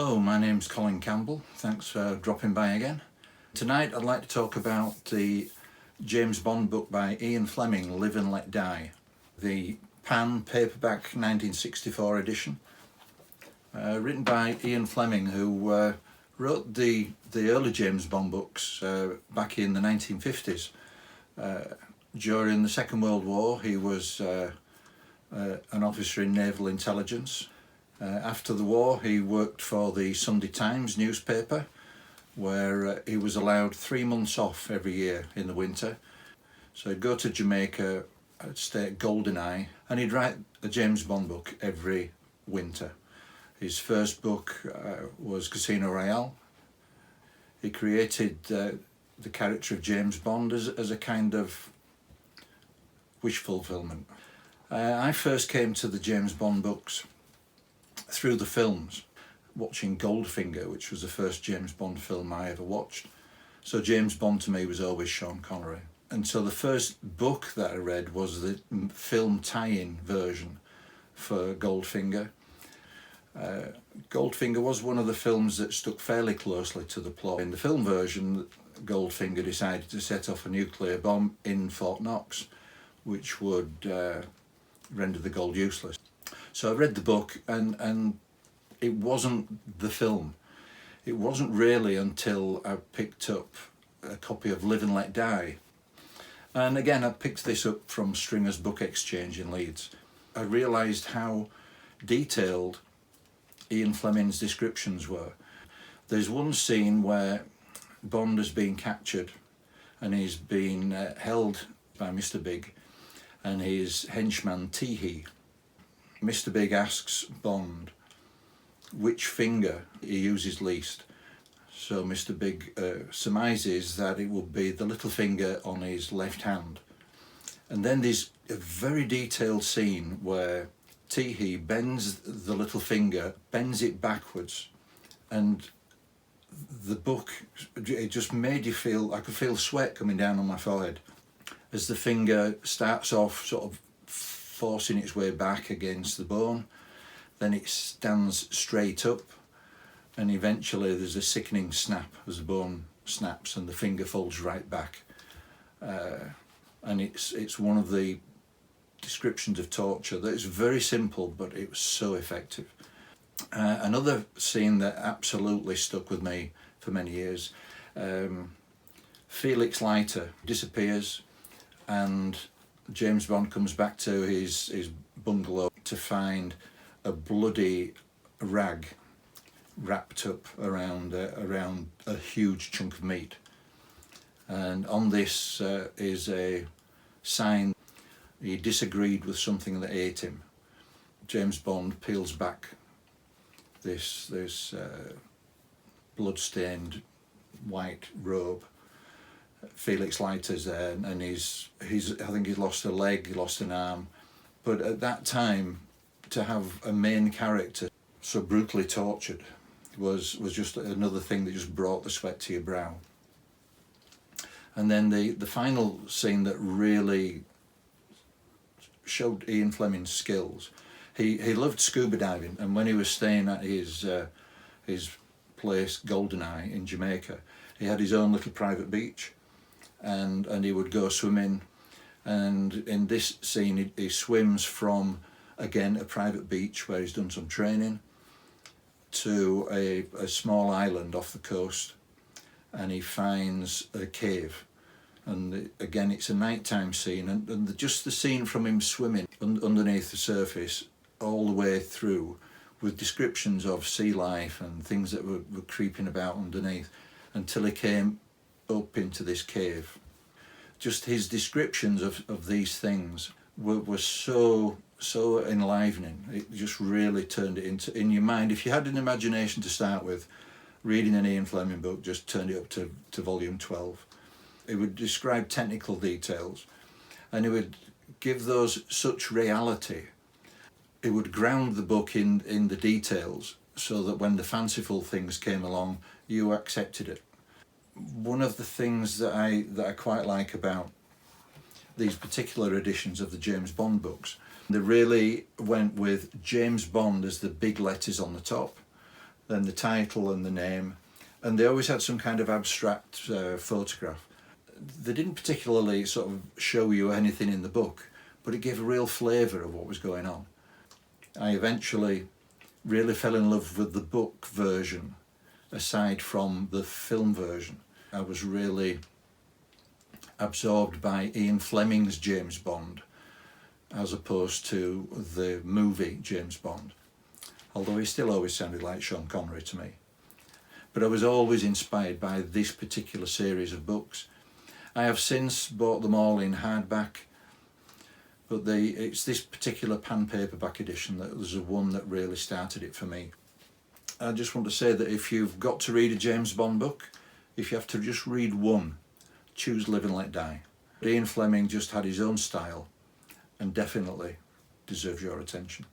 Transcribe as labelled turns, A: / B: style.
A: Hello, my name's Colin Campbell. Thanks for dropping by again. Tonight I'd like to talk about the James Bond book by Ian Fleming, Live and Let Die. The Pan paperback 1964 edition. Written by Ian Fleming, who wrote the early James Bond books back in the 1950s. During the Second World War he was an officer in naval intelligence. After the war he worked for the Sunday Times newspaper, where he was allowed 3 months off every year in the winter. So he'd go to Jamaica, stay at Goldeneye, and he'd write a James Bond book every winter. His first book was Casino Royale. He created the character of James Bond as a kind of wish fulfillment. I first came to the James Bond books through the films, watching Goldfinger, which was the first James Bond film I ever watched. So James Bond to me was always Sean Connery. And so the first book that I read was the film tie-in version for Goldfinger. Goldfinger was one of the films that stuck fairly closely to the plot. In the film version, Goldfinger decided to set off a nuclear bomb in Fort Knox, which would render the gold useless. So I read the book, and it wasn't the film. It wasn't really until I picked up a copy of Live and Let Die. And again, I picked this up from Stringer's Book Exchange in Leeds. I realised how detailed Ian Fleming's descriptions were. There's one scene where Bond has been captured and he's been held by Mr. Big and his henchman Teehee. Mr. Big asks Bond which finger he uses least. So Mr. Big surmises that it will be the little finger on his left hand. And then there's a very detailed scene where Teehee bends the little finger, bends it backwards, and the book, it just made you feel, I could feel sweat coming down on my forehead as the finger starts off sort of forcing its way back against the bone. Then it stands straight up, and eventually there's a sickening snap as the bone snaps and the finger folds right back. And it's one of the descriptions of torture that is very simple, but it was so effective. Another scene that absolutely stuck with me for many years, Felix Leiter disappears and James Bond comes back to his bungalow to find a bloody rag wrapped up around a huge chunk of meat, and on this is a sign he disagreed with something that ate him. James Bond peels back this blood-stained white robe. Felix Leiter's there, and he's I think he's lost a leg, he lost an arm. But at that time, to have a main character so brutally tortured was just another thing that just brought the sweat to your brow. And then the final scene that really showed Ian Fleming's skills. He loved scuba diving, and when he was staying at his place Goldeneye in Jamaica, he had his own little private beach, and he would go swimming. And in this scene he swims from, again, a private beach where he's done some training to a small island off the coast, and he finds a cave. And again, it's a nighttime scene, and just the scene from him swimming underneath the surface all the way through, with descriptions of sea life and things that were creeping about underneath, until he came up into this cave. Just his descriptions of these things were so enlivening. It just really turned it in your mind. If you had an imagination to start with, reading an Ian Fleming book, just turn it up to volume 12. It would describe technical details, and it would give those such reality. It would ground the book in the details, so that when the fanciful things came along, you accepted it. One of the things that I quite like about these particular editions of the James Bond books, they really went with James Bond as the big letters on the top. and the title and the name, and they always had some kind of abstract photograph. They didn't particularly sort of show you anything in the book, but it gave a real flavour of what was going on. I eventually really fell in love with the book version, aside from the film version. I was really absorbed by Ian Fleming's James Bond as opposed to the movie James Bond, although he still always sounded like Sean Connery to me. But I was always inspired by this particular series of books. I have since bought them all in hardback, but it's this particular pan paperback edition that was the one that really started it for me. I just want to say that if you've got to read a James Bond book, if you have to just read one, choose Live and Let Die. Ian Fleming just had his own style and definitely deserves your attention.